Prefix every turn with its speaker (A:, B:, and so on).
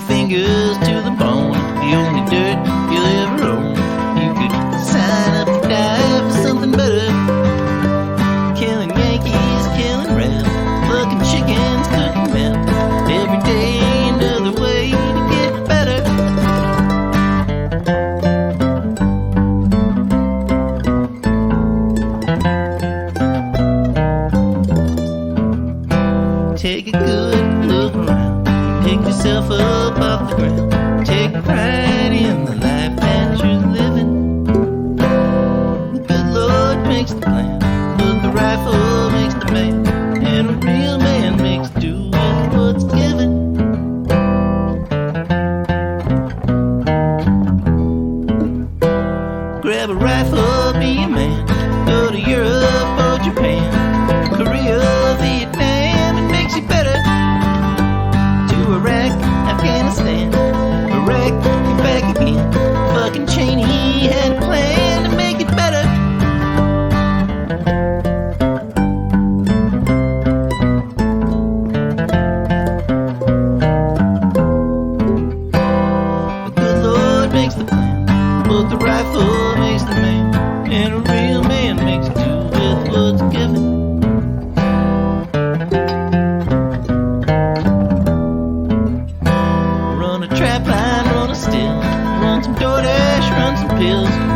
A: fingers to the bone, the only dirt you'll ever own. You could sign up to die for something better. Killing Yankees, killing Reds, fucking chickens, cooking men. Every day another way to get better. Take a good look around, pick yourself up off the ground, take pride in the life that you're living. The good Lord makes the plan, but the rifle makes the man, and a real man makes do with what's given. Grab a rifle, be a man, go to Europe or Japan, Korea, Vietnam, it makes you better. To Iraq, Afghanistan, Iraq, you're back again. Fucking Cheney had a plan to make it better. The good Lord makes the plan, but the rifle makes the man, and a real man makes do with what's given. Run a trap line, run a still, run some DoorDash, run some pills.